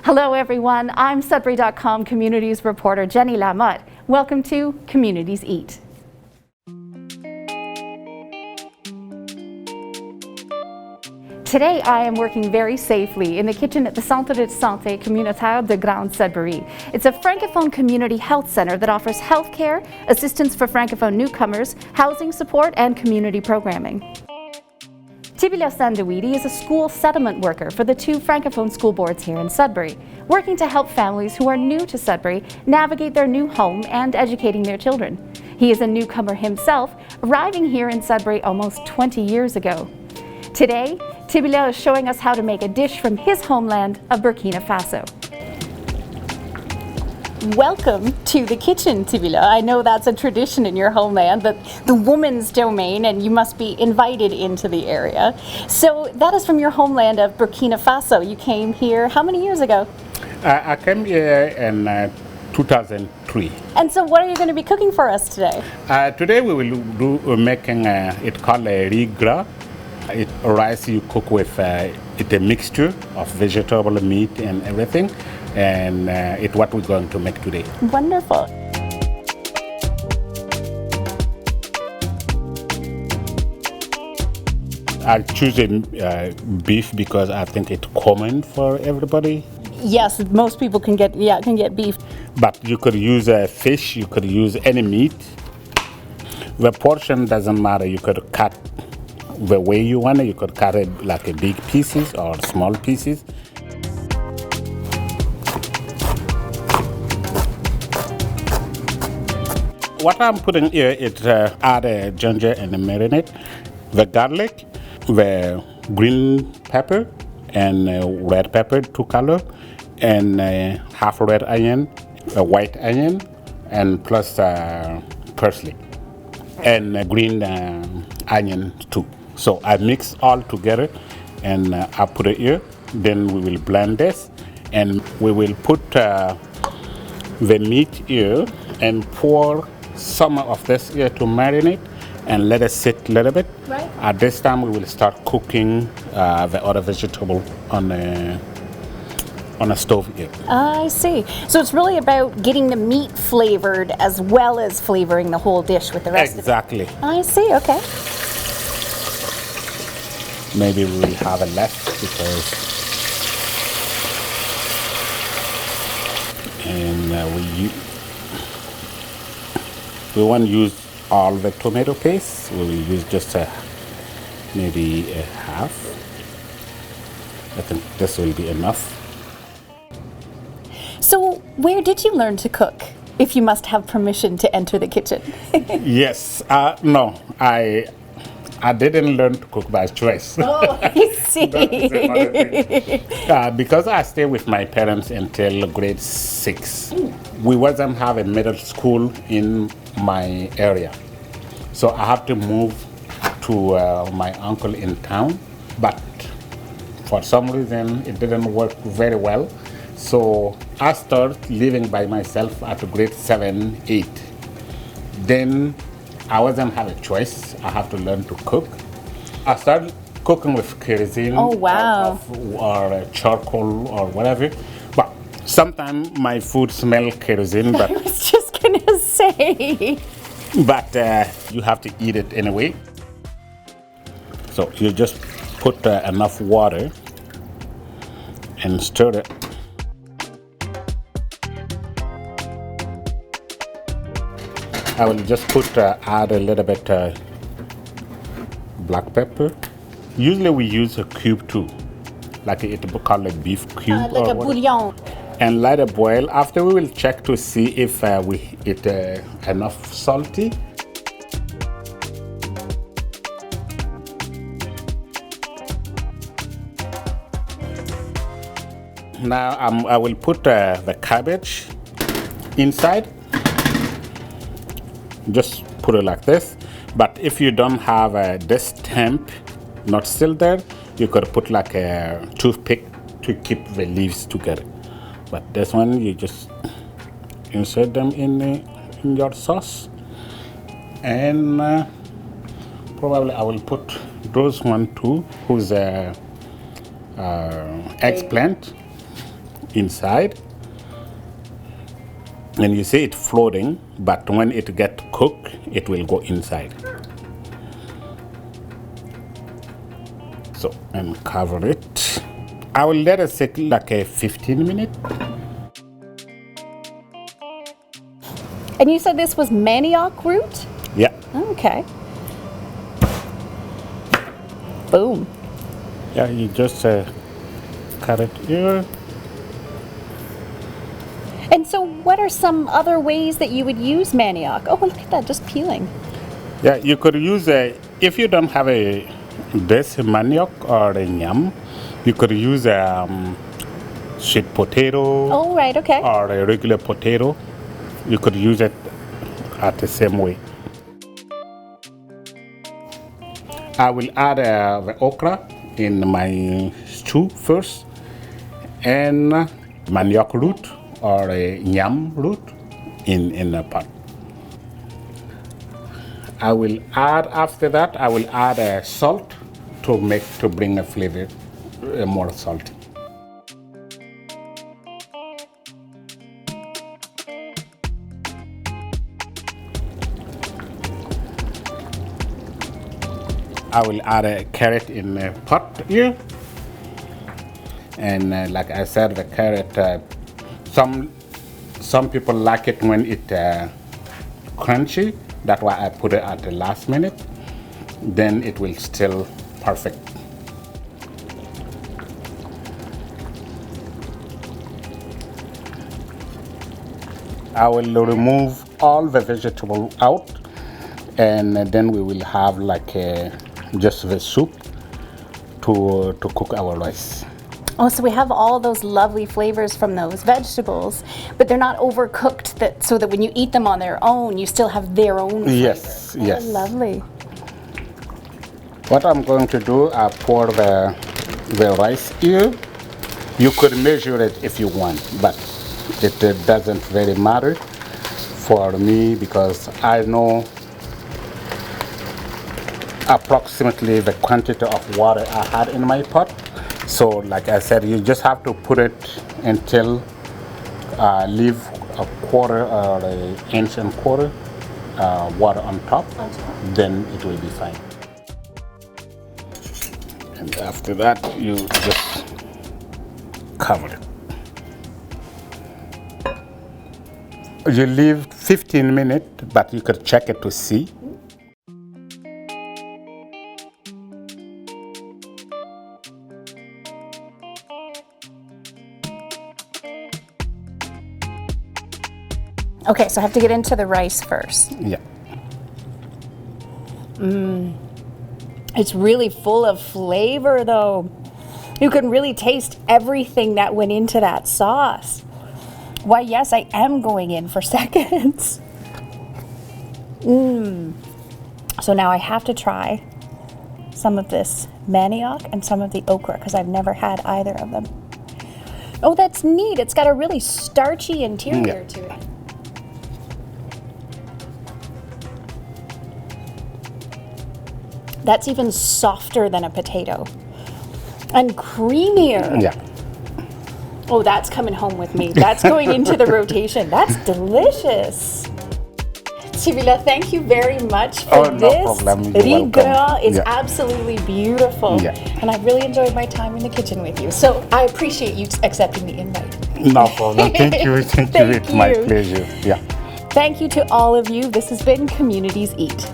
Hello everyone, I'm Sudbury.com Communities reporter Jenny Lamotte. Welcome to Communities Eat. Today I am working very safely in the kitchen at the Centre de Santé Communautaire de Greater Sudbury. It's a Francophone community health center that offers health care, assistance for Francophone newcomers, housing support, and community programming. Tibila Sandiwidi is a school settlement worker for the 2 Francophone school boards here in Sudbury, working to help families who are new to Sudbury navigate their new home and educating their children. He is a newcomer himself, arriving here in Sudbury almost 20 years ago. Today, Tibila is showing us how to make a dish from his homeland of Burkina Faso. Welcome to the kitchen, Tibila. I know that's a tradition in your homeland, the woman's domain, and you must be invited into the area. So that is from your homeland of Burkina Faso. You came here how many years ago? I came here in 2003. And so what are you going to be cooking for us today? Today we will do making it called Riz Gras. It rice you cook with it's a mixture of vegetable, meat, and everything. And it's what we're going to make today. Wonderful. I choose beef because I think it's common for everybody. Yes, most people can get beef. But you could use fish, you could use any meat. The portion doesn't matter. You could cut the way you want it. You could cut it like a big pieces or small pieces. What I'm putting here is add ginger and marinade, the garlic, the green pepper and red pepper, 2 colors, and half red onion, a white onion, and plus parsley, and green onion too. So I mix all together and I put it here. Then we will blend this and we will put the meat here and pour some of this here to marinate and let it sit a little bit. Right. At this time we will start cooking the other vegetable on a stove here. I see. So it's really about getting the meat flavored as well as flavoring the whole dish with the rest Exactly. of it. I see, okay. Maybe we will have it less because we won't use all the tomato paste. We will use just maybe a half. I think this will be enough. So where did you learn to cook, if you must have permission to enter the kitchen? Yes. No, I didn't learn to cook by choice. Oh, I see. Because I stayed with my parents until grade 6. We wasn't have a middle school in my area. So I have to move to my uncle in town. But for some reason, it didn't work very well. So I started living by myself at grade 7, 8. Then I wasn't have a choice. I have to learn to cook. I started cooking with kerosene. Oh, wow. Or charcoal or whatever. But sometimes my food smells kerosene. But I was just going to say. But you have to eat it anyway. So you just put enough water and stir it. I will just add a little bit black pepper. Usually we use a cube too, like it called a beef cube. Like a bouillon. And let it boil. After we will check to see if it enough salty. Now I will put the cabbage inside. Just put it like this. But if you don't have this stamp not still there, you could put like a toothpick to keep the leaves together. But this one, you just insert them in your sauce. And probably I will put those one too, who's eggplant. inside. And you see it floating, but when it gets cooked, it will go inside. So, and cover it. I will let it sit like a 15 minutes. And you said this was manioc root? Yeah. Okay. Boom. Yeah, you just cut it here. And so what are some other ways that you would use manioc? Oh, look at that, just peeling. Yeah, you could use if you don't have this manioc or a yam, you could use sweet potato. Oh, right, okay. Or a regular potato. You could use it at the same way. I will add the okra in my stew first, and manioc root or a yam root in a pot. I will add, after that, I will add salt to bring a flavor more salty. I will add a carrot in a pot here. And like I said, the carrot, some people like it when it's crunchy. That's why I put it at the last minute. Then it will still perfect. I will remove all the vegetable out, and then we will have like just the soup to cook our rice. Oh, so we have all those lovely flavors from those vegetables, but they're not overcooked so that when you eat them on their own, you still have their own flavor. Yes, yes. Oh, lovely. What I'm going to do, I pour the rice here. You could measure it if you want, but it doesn't very matter for me because I know approximately the quantity of water I had in my pot. So like I said, you just have to put it until leave a quarter or an inch and quarter water on top, then it will be fine. And after that, you just cover it. You leave 15 minutes, but you could check it to see. Okay, so I have to get into the rice first. Yeah. It's really full of flavor though. You can really taste everything that went into that sauce. Why, yes, I am going in for seconds. So now I have to try some of this manioc and some of the okra because I've never had either of them. Oh, that's neat. It's got a really starchy interior to it. That's even softer than a potato and creamier. Yeah. Oh, that's coming home with me. That's going into the rotation. That's delicious. Tibila, thank you very much for this. No problem. Riz Gras is absolutely beautiful. Yeah. And I've really enjoyed my time in the kitchen with you. So I appreciate you accepting the invite. No problem. Thank you. Thank you. It's my pleasure. Yeah. Thank you to all of you. This has been Communities Eat.